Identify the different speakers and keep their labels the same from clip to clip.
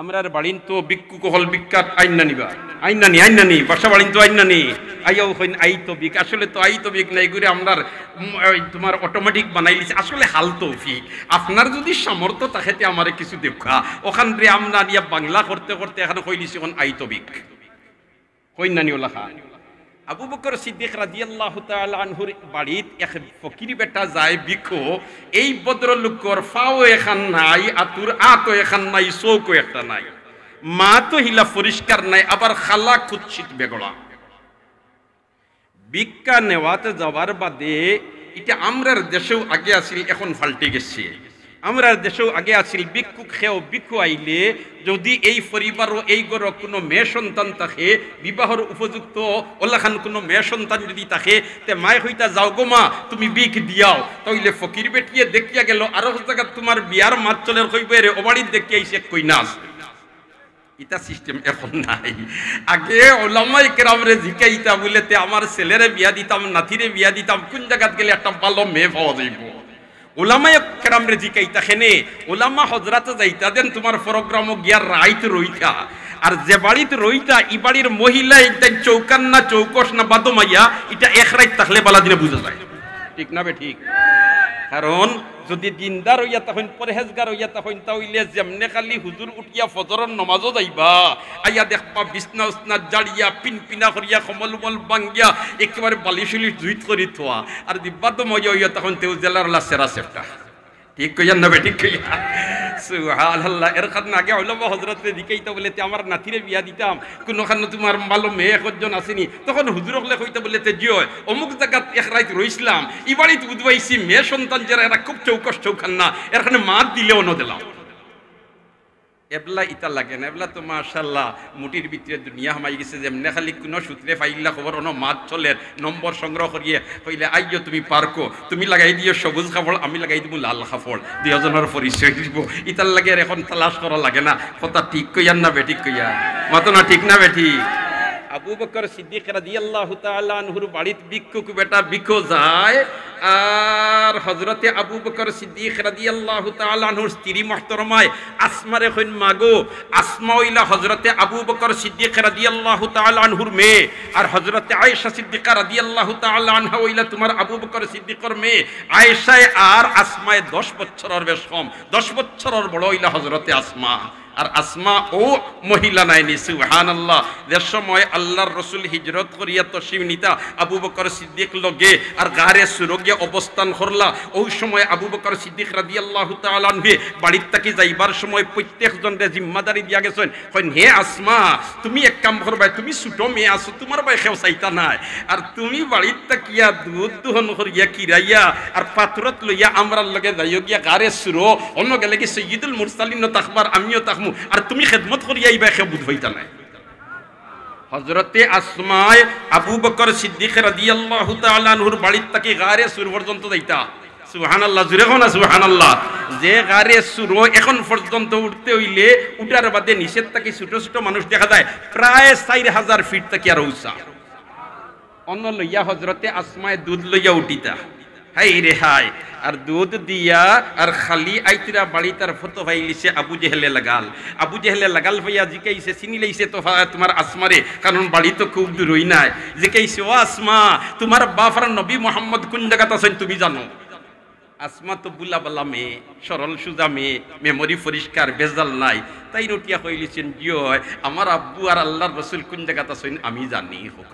Speaker 1: আমরার বাড়িন তো বিক্ষু কহল বিখ্যাত আইনা নিবা আইনা নি বাসা বাড়িন তো আইনা নি আইয়াও হইন আই তো বিক আসলে তো আই তো বিক নাই করে আমরার তোমার অটোমেটিক বানাইলিছে আসলে হাল তৌফিক আপনার যদি সামর্থ্য থাকে আমারে কিছু দেখা ওখান রে আমরা নিয়া বাংলা করতে করতে এখানে কইলিছি কোন আই তো বিক কইন নানি ওলা খা আবু বকর সিদ্দিক রাদিয়াল্লাহু তাআলা আনহুর বাড়িত এক ফকির বেটা যায় বিকো এই ভদ্রলোকর ফাও এখান নাই আতুর আতো এখান নাই চৌকো একটা নাই মা তো হিলা পরিষ্কার নাই আবার খালা কুৎসিত বেগড়া ভিক্ষা নেওয়াতে যাওয়ার বাদে এটা আমরার দেশেও আগে আসিল এখন পাল্টে গেছে আমরার দেশেও আগে আসিল ভিক্ষু খেয়েও ভিক্ষু আইলে যদি এই পরিবার ও এই ঘর কোনো মেয়ে সন্তান থাকে বিবাহর উপযুক্ত ওলাখান কোনো মেয়ে সন্তান যদি থাকে তে মায় হইতা যাও গো মা তুমি বিক দিয়াও তাইলে ফকির বেটিয়ে দেখিয়া গেল আরো জায়গা তোমার বিয়ার মাত চলের কইবে রে ওবাড়ির দেখিয়া আইছে কই নাচ ইটা সিস্টেম এখন নাই আগে ওলামায়ে কেরামরে জিকাইতা বলেতে আমার ছেলেরে বিয়া দিতাম নাতিরে বিয়া দিতাম কোন জায়গাত গেলে একটা ভালো মেয়ে পাওয়া যাইব ওলামায়ে কেরামরে জিকাইতা খেনে ওলামা হযরতে যাইতা দেন তোমার প্রোগ্রামও গিয়া রাইত রইতা আর যে বাড়িতে রইতা ই বাড়ির মহিলা এটা চৌকান না চৌকস না বাদমাইয়া এটা এক রাইত থাকলে বালা দিনে বুঝা যায় ঠিক না বে ঠিক কারণ যদি দিনদার হইয়া তখন পরহেজগার হইয়া তখন তাইলে যেমনে খালি হুজুর উঠিয়া ফজরের নামাজও যাইবা আইয়া দেখবা বিছনা উসনা জাড়িয়া পিনপিনা করিয়া কমলমল বাঙ্গিয়া একেবারে বালিশুলি জুইত করি থোয়া আর দিব্বাদ মজা হইয়া তখন তেও জেলার লা সেরা সেফটা ঠিক কইয়া না বে ঠিক কইয়া সুবহানাল্লাহ এর খান আগে ওলামা হযরতে দিকেইতা বলেতে আমার নাতিরে বিয়া দিতাম কোনখান তোমার ভালো মেয়ে একজন আসেনি তখন হুজুর হলে কইতা বলেতে জিও অমুক জায়গা এক রাত রইছিলাম ই বাড়িতে বুঝবাইছি মেয়ে সন্তান যারা এরা খুব চৌকস চৌখান না এখানে মাত দিলেও ন দিলাম এবলা ইতা লাগে না এবলা তো মাশাআল্লাহ মুটির ভিতরে দুনিয়া হামাই গেছে যেমনে খালি কোন সূত্রে ফাইল্লা খবর অন মাত চলের নম্বর সংগ্রহ করিয়ে কইলে আইয়ো তুমি পারকো তুমি লাগাই দিও সবুজ কাপড় আমি লাগাই দিব লাল কাপড় দুইজনের পরিচয় দিব ইতার লাগে এখন তালাশ করা লাগে না কথা ঠিক কইয়ান না বেঠিক কইয়া মত না ঠিক না বেঠি আবু বকর সিদ্দিক রাদিয়াল্লাহু তাআলা আনহুর বাড়িতে ভিক্ষুক বেটা ভিক্ষু যায় আর হযরতে আবু বকর সিদ্দিক রাদিয়াল্লাহু তাআলা আনহুর স্ত্রী মুহতারমায় আসমারে কইন মাগো আসমা হইলা হযরতে আবু বকর সিদ্দিক রাদিয়াল্লাহু তাআলা আনহুর মেয়ে আর হযরতে আয়েশা সিদ্দিকা রাদিয়াল্লাহু তাআলা আনহা হইলা তোমার আবু বকর সিদ্দিকর মেয়ে আয়েশায় আর আসমায় 10 বছরের বেশ কম 10 বছরের বড় হইলা হযরতে আসমা আর আসমা ও মহিলা নাইনি সুবহানাল্লাহ যে সময় আল্লাহর রাসূল হিজরত করিয়া তশরিফ নিতা আবু বকর সিদ্দিক লগে আর গারে সুরগে অবস্থান করলা ওই সময় আবু বকর সিদ্দিক রাদিয়াল্লাহু তাআলা আনহু বাড়ির থেকে যাইবার সময় প্রত্যেকজনকে জিম্মাদারি দিয়া গেছেন কইন হে আসমা তুমি এক কাম করবা তুমি ছোট মেয়ে আছো তোমার ভাই খেও চাইতা নাই আর তুমি বাড়ির তাকিয়া দুধ দহন করিয়া কিরাইয়া আর পাত্রত লইয়া আমরার লগে যাইও গিয়া গারে সুরো অন্য গেলে কি সাইয়্যিদুল মুরসালিন তাকবার আমিও তাকমু আর তুমি খেদমত করিয়া আইবা কে বুঝ হইতা নাই হযরতে আসমায় আবু বকর সিদ্দিক রাদিয়াল্লাহু তাআলা আনহুর বাড়ির থেকে গারে সুর পর্যন্ত যাইতা সুবহানাল্লাহ জুরে কোন সুবহানাল্লাহ যে গারে সুর এখন পর্যন্ত উঠতে হইলে উঠার বাদে নিষেধ থেকে ছোট ছোট মানুষ দেখা যায় প্রায় 4000 ফিট থেকে আর উঁচা অন্য লইয়া হযরতে আসমায় দুধ লইয়া উঠিতা হাই রে হাই আর দুধ দিয়া আর খালি আইতরা বাড়ি তার ফটো ভাইলিছে আবু জেহেলে লাগাল ভাইয়া জিকাইছে চিনি লাইছে তো তোমার আসমারে কারণ বাড়ি তো খুব দূর হই নাই জিকাইছে ও আসমা তোমার বাপর নবী মোহাম্মদ কোন জায়গাতে আছেন তুমি জানো আসমা তো বুলা বালা মেয়ে সরল সুজা মেয়ে মেমোরি পরিষ্কার বেজাল নাই তাই নটিয়া কইলিছেন জিও আমার আব্বু আর আল্লাহর রাসূল কোন জায়গাতে আছেন আমি জানি হোক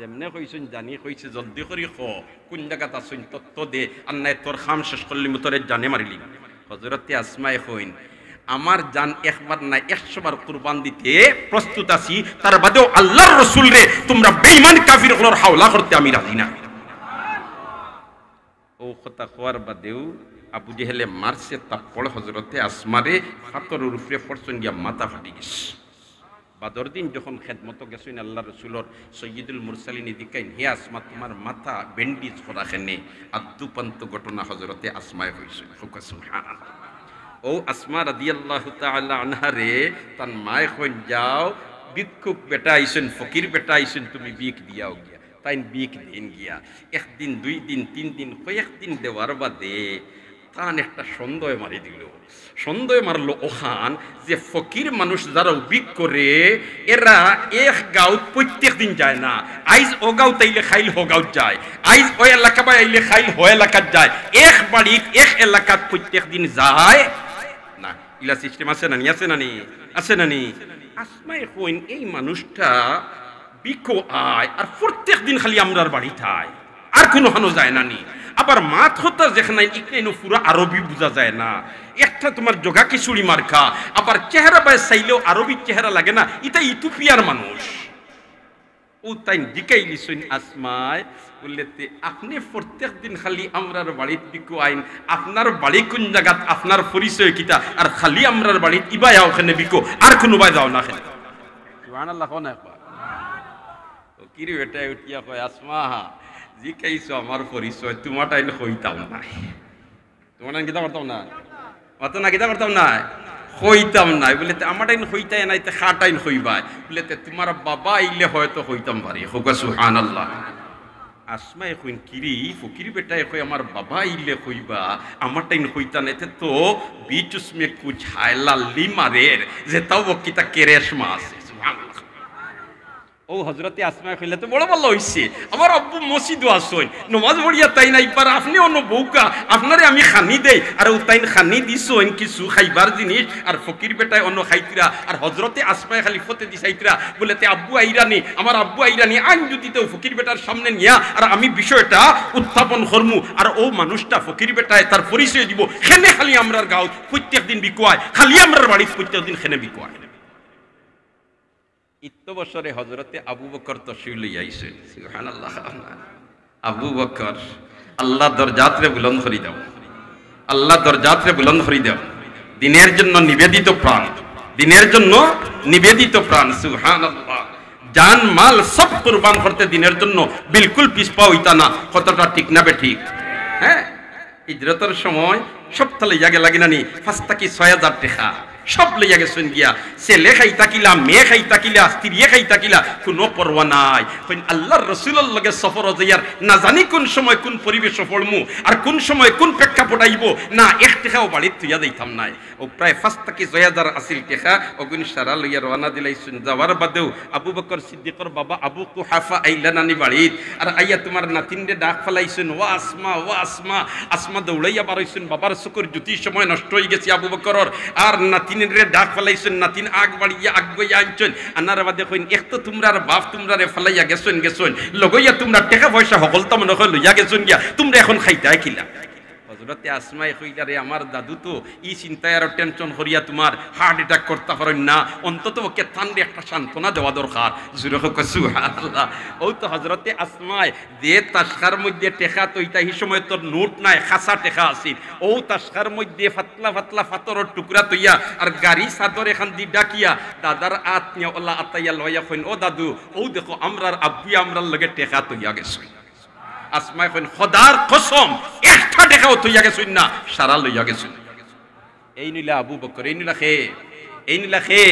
Speaker 1: যেমনে কইছেন জানি কইছে জলদি করি কোন জায়গাত আছেন তত্ত্ব দে আর নাই তোর খাম শেষ করলি তোরে জানে মারিলি হযরতে আসমায়ে কইন আমার জান একবার না 100 বার কুরবান দিতে প্রস্তুত আছি তার বাদেও আল্লাহর রাসূল রে তোমরা বেঈমান কাফিরগুলোর হাওলা করতে আমি রাজি না ও কথা হওয়ার বাদেও আবু জেহেলে মারছে তারপর হযরতে আসমারে হাতরের উপরে পড়ছেন গিয়া মাথা ফাটি গেছে বাদর দিন যখন খেদমত গেছেন আল্লাহ রসুলর সৈয়দুল মুরসালিন দিকাইন হে আসমা তোমার মাথা ব্যান্ডেজ করা খেনে আদ্যুপান্ত ঘটনা হযরতে আসমায় হইছে সুবহানাল্লাহ ও আসমা রাদিয়াল্লাহু তাআলা আনহা রে তার মায় কইন যাও ভিক্ষুক বেটা আইছেন ফকির বেটা আইছেন তুমি ভিক দিয়াও গিয়া তাই ভিক দিন গিয়া একদিন দুই দিন তিন দিন কয়েকদিন দেওয়ার বাদে তান একটা সন্দেহ মারি দিল। সন্দেহ মারলো ওখান যে ফকির মানুষ যারা বিক করে এরা এক গাঁত প্রত্যেক দিন যায় না। আইজ ও গাঁও তাইলে খাইল হো গাঁত যায়, আইজ ও এলাকা বা আইলে খাইল হো এলাকাত যায়, এক বাড়ির এক এলাকাত প্রত্যেক দিন যায় না। ইলা সিস্টেম আছে না নি? আছে না নি? আছে না নি? আসমাই কইন এই মানুষটা বিকো আয় আর প্রত্যেক দিন খালি আমরার বাড়ি থায়, আর কোনো হানো যায় না নি। আবার মাত হতা যেখানে ইকনাইনো পুরো আরবি বোঝা যায় না, একটা তোমার জগা খিচুড়ি মার্কা, আবার চেহারা বাই চাইলেও আরবি চেহারা লাগে না, এটা ইথিওপিয়ার মানুষ। ও তাই জিকাইলিছেন আসমায় বললেতে আপনি প্রত্যেক দিন খালি আমরার বাড়িত বিকো আইন, আপনার বাড়ি কোন জায়গাত, আপনার পরিচয় কিতা, আর খালি আমরার বাড়িত ইবাই ওখানে বিকো, আর কোনো বাই যাও না খেলে। সুবহানাল্লাহ কোন একবার ও কিরে বেটা উঠিয়া কয় আসমা জিকাইছো আমার পরিচয়, তোমার টাইম কইতাম না, তোমার টাইম কিতা করতাম না, অত না কিতা করতাম না, হইতাম নাই বলে আমার টাইম হইতাই নাই, খা টাইম হইবাই বলে তোমার বাবা আইলে হয়তো হইতাম পারি। হোক সুবহানাল্লাহ। আসমাই কইন কিরি ফকির বেটায় কই আমার বাবা আইলে কইবা, আমার টাইম হইতা নাই তো বিচ উসমে কুছ হায়লা লিমারের যে তাও কিতা কেরেশমা আছে। ও হজরতে আসমাই কইলে তো বড় ভালো হইছে, আমার আব্বু মসজিদও আসই নমাজ পড়িয়া তাই না, এবার আপনি অন্য বউকা আপনারে আমি খানি দেই, আর ও তাই খানি দিছইন কিছু খাইবার জিনিস, আর ফকির বেটায় অন্য খাইতিরা, আর হজরতে আসমাই খালি ফতে দিছাইতিরা বলে তে আব্বু আইরানি, আমার আব্বু আইরানি আইন যদি তো ফকির বেটার সামনে নিয়া আর আমি বিষয়টা উত্থাপন করমু, আর ও মানুষটা ফকির বেটায় তার পরিচয় দিব, খেনে খালি আমরার গাঁও প্রত্যেক দিন বিকুয়ায়, খালি আমরার বাড়ি প্রত্যেক দিন খেনে বিকুয়ায়। ইত্য বছরে হজরতে আবু বকর তশরিফ লইয়া আইছেন। সুবহানাল্লাহ। আবু বকর আল্লাহ দরজাতরে বুলন্দ করি দাও, আল্লাহ দরজাতরে বুলন্দ করি দাও, দিনের জন্য নিবেদিত প্রাণ, দিনের জন্য নিবেদিত প্রাণ। সুবহানাল্লাহ। জান মাল সব কুরবান করতে দিনের জন্য বিলকুল পিছপা হইতা না। কতটা ঠিক না বে ঠিক? হ্যাঁ, হিজরতের সময় সব তালে জাগে লাগে না নি, ফাস্তাকি ৬০০০ টাকা সব লইয়া গেছেন গিয়া, ছেলে খাইতা কিলা, মেয়ে খাইতা কিলা, স্ত্রী খাইতা কিলা, কোনো পরোয়া নাই। আল্লাহর রাসূলের লগে সফর যাইয়ার না জানি কোন সময় কোন পরিবেশ পড়মু, আর কোন সময় কোন প্রেক্ষাপট আইব না, এক টাকাও বাড়িত তুইয়া যাইতাম নাই। ও প্রায় ৫,৬০০০ আসিল টাকা অগুন সারা লইয়া রওনা দিলাইছেন। যাওয়ার বাদেও আবু বকর সিদ্দিকর বাবা আবু কুহাফা আইলানানি বাড়িত, আর আইয়া তোমার নাতিনরে ডাক ফেলাইছেন, ও আসমা, ও আসমা। আসমা দৌড়াইয়া বাড়াইছেন, বাবার চকুর জ্যোতি সময় নষ্ট হয়ে গেছে আবু বকরর, আর নাতিন ডাক ফেলাইছেন, নাতিন আগ বাড়িয়া আগ বইয়া আনছেন। আনার বাদে কইন এক তো তোমরার বাপ তোমরারে ফেলাইয়া গেছেন গেছেন লগইয়া তোমরা টাকা পয়সা সকলতা মনে হয় লইয়া গেছেন গিয়া, তোমরা এখন খাইতে কিলা। হযরতে আসমাই কইলা রে আমার দাদু তো ই চিন্তায় আর টেনশন করিয়া তোমার হার্ট অ্যাটাক করতে পারেন না, অন্তত ওকে ঠান্ডা একটা সান্ত্বনা দেওয়া দরকার। জুরে হোক সুবহানাল্লাহ। ও তো হযরতে আসমাই যে তাসকার মধ্যে টেকা তৈতা এই সময় তোর নোট নাই, খাসা টেকা আছিল, ও তাসকার মধ্যে ফাতলা ফাতলা ফাতরের টুকরা তৈয়া আর গাড়ি সাদর এখান দি ডাকিয়া দাদার আত্মীয় ওলা আতাইয়া লইয়া কইন, ও দাদু ও দেখো আমরার আব্বু আমরার লগে টেকা তৈয়া গেছে। আসমাই কইন খোদার কসম একটা টাকাও তৈয়া গেছুন না, সারা লইয়া গেছুন। এই নিলা আবু বকর, এই নিলা খে, এই নিলা খে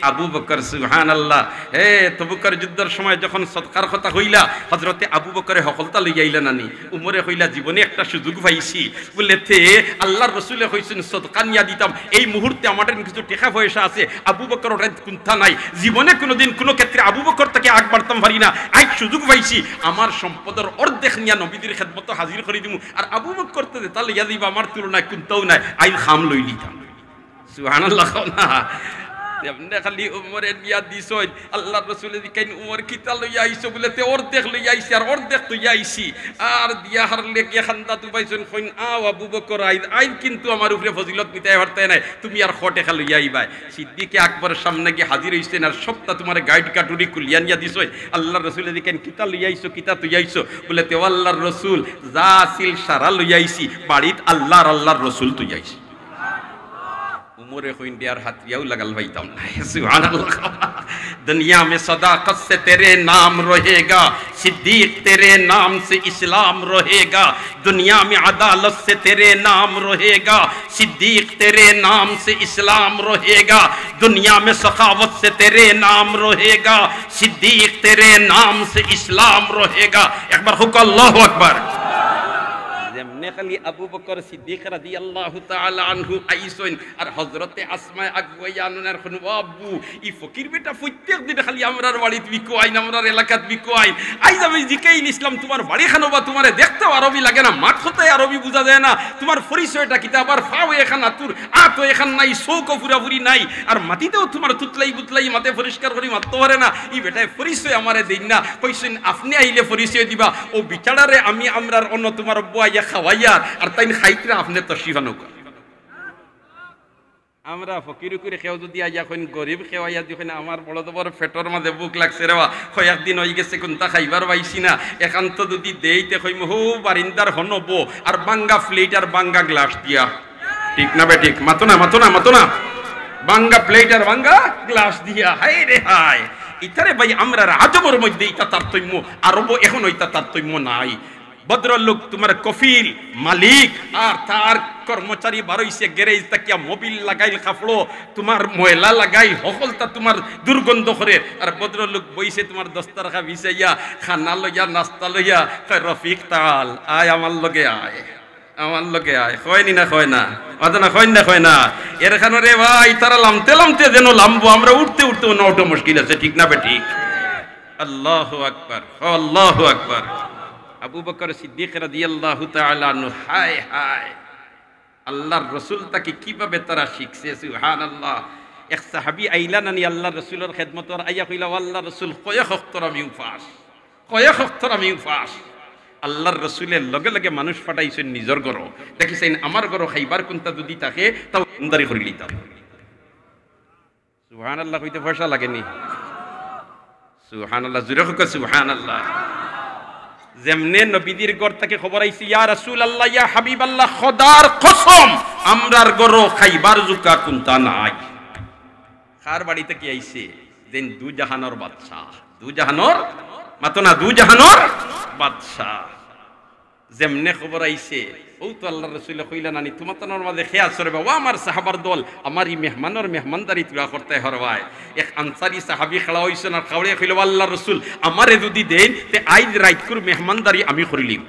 Speaker 1: আবু বকর। সুবহানাল্লাহ। হে তবুকের যুদ্ধের সময় যখন সদকার কথা হইলা হযরতে আবু বকরে সকলতা লইয়া আইলা নানি, উমরে কইলা জীবনে একটা সুযোগ পাইছি বলে তে আল্লাহর রাসূলে কইছেন সদকা নিয়া দিতাম, এই মুহূর্তে আমাদের কিছু টাকা পয়সা আছে। আবু বকর ওটা কুন্থা নাই, জীবনে কোনোদিন কোনো ক্ষেত্রে আবু বকর তাকে আগ বাড়তাম পারি না, আজ সুযোগ পাইছি আমার সম্পদের অর্ধেক নিয়া নবীদের খেদমত হাজির করে দিমু, আর আবু বকর তো তা লইয়া দিবা আমার তুলনায় কুন্তাও নাই, আইন খাম লই লিতাম। সুবহানাল্লাহ। না এমনি খালি উমরে নিয়া দিছই, আল্লাহর রাসূলে দিকেন উমর কিতা লইয়া আইছো বলে তে অর্ধেক লইয়া আইছি, আর অর্ধেক লইয়া আইছি, আর দিয়া হারলে কে খান্দা তু পাইছেন কইন আও আবু বকর আইন কিন্তু আমার উপরে ফজিলত নিতে হরতে নাই, তুমি আর খটে খা লইয়া আইবাই। সিদ্দিকে আকবরের সামনে গিয়ে হাজির হইছেন, আর সবটা তোমার গাইড কাটুরি কুলিয়া নিয়া দিছই। আল্লাহর রাসূলে দিকেন কিতা লইয়া আইছো, কিতা তুই আইছো বলে তে আল্লাহর রাসূল যা আসিল সারা লইয়া আইছি, বাড়িত আল্লাহর রাসূল তুই আইছি। उमरे को इंडिया हथियाऊ लगल भाईता सुभान अल्लाह। दुनिया में सदाकत से तेरे नाम रहेगा, सिद्दीक तेरे नाम से इस्लाम रहेगा। दुनिया में अदालत से तेरे नाम रहेगा, सिद्दीक तेरे नाम से इस्लाम रहेगा। दुनिया में सखावत से तेरे नाम रहेगा, सिद्दीक तेरे नाम से इस्लाम रहेगा। एक बार हुक्म अल्लाहु अकबर। যেমনে সামনে খালি আবু বকর সিদ্দিক রাদিয়াল্লাহু তাআলা আনহু আইসেন আর হযরতে আসমা আগুয়াইয়া আননার কোন আব্বু ই ফকির বেটা প্রত্যেক দিন খালি আমরার বাড়িত বিকো আইন আমরার এলাকাত বিকো আইন আইজ আমি জিকাইল ইসলাম তোমার বাড়ি খানো বা তোমারে দেখতেও আরবি লাগে না মাঠ হতে আরবি বুঝা যায় না তোমার পরিচয়টা কিতা আবার ফাও এখান আতুর আতো এখান নাই শোক পুরাপুরি নাই আর মাটিতেও তোমার তুতলাই বুতলাই মাতে পরিষ্কার করি মারতে পারে না ই বেটায় পরিচয় আমারে দেন না কইছেন আপনি আইলে পরিচয় দিবা ও বিচারারে আমি আমরার অন্য তোমার বয়াইয়া খাওয়াইয়া আর তাই খাইতরা আপনি তো শিফানো কর আমরা ফকির করে খেও যদি আইয়া কইন গরিব খেওয়াইয়া দিবেন আমার বড় তো বড় পেটর মাঝে বুক লাগছে রে কয়েকদিন হয়ে গেছে কোনটা খাইবার পাইছি না একান্ত যদি দেইতে কইম হো বারিন্দার হনব আর বাঙ্গা প্লেট আর বাঙ্গা গ্লাস দিয়া ঠিক না বে ঠিক মাতো না বাঙ্গা প্লেট আর বাঙ্গা গ্লাস দিয়া হাই রে হাই ইতারে ভাই আমরা আজবর মধ্যে ইতা তারতম্য আরব এখন ওইটা তারতম্য নাই ভদ্রলোক তোমার কফিল মালিক আর তার কর্মচারী বারইছে গ্যারেজ তাকিয়া মোবিল লাগাইল খাফড়ো তোমার ময়লা লাগাই হকলতা তোমার দুর্গন্ধ করে আর ভদ্রলোক বইছে তোমার দস্তারখা বিছাইয়া খানা লইয়া নাস্তা লইয়া রফিক তাল আয় আমার লগে আয় কয়নি না কয় না অত না কয় না এর খানো রে ভাই তারা লামতে যেন লামবো আমরা উঠতে নটা মুশকিল আছে ঠিক না বে ঠিক আল্লাহু আকবার আল্লাহু আকবার আবু বকর সিদ্দিক রাদিয়াল্লাহু তাআলা আনহু হায় আল্লাহর রাসূল তাকে কিভাবে তারা শিখছে সুবহানাল্লাহ এক সাহাবী আইলা নানি আল্লাহর রাসূলের খিদমত আর আইয়া কইলা আল্লাহর রাসূল কয় খতরা মিউফাস আল্লাহর রাসূলের লগে লগে মানুষ পাঠাইছেন নিজের ঘর দেখিছেন আমার ঘর খাইবার কোনটা যদি থাকে তাও ইমদারি করে লিতাম সুবহানাল্লাহ কইতে পয়সা লাগেনি সুবহানাল্লাহ জুরে হোক সুবহানাল্লাহ যেমনে নবীদের ঘর থেকে খবর আইছে ইয়া রাসূলুল্লাহ ইয়া হাবিবাল্লাহ খোদার কসম আমরার ঘর খাইবার জুকা কোনটা নাই কার বাড়িতে কি আইছে যেন দুজাহানের বাদশা বাদশাহ যেমনে খবর আইছে ও তো আল্লাহর রাসূল কইলা নানি তোমার তানোর মাঝে খেয়াল করবে ও আমার সাহাবার দল আমার এই মেহমানদারি তুলা করতে হরবায় এক আনসারী সাহাবী খেলা হইছেন আর খাওড়ে কইলো আল্লাহর রাসূল আমারে যদি দেন তে আইজ রাত করে মেহমানদারি আমি করিলিম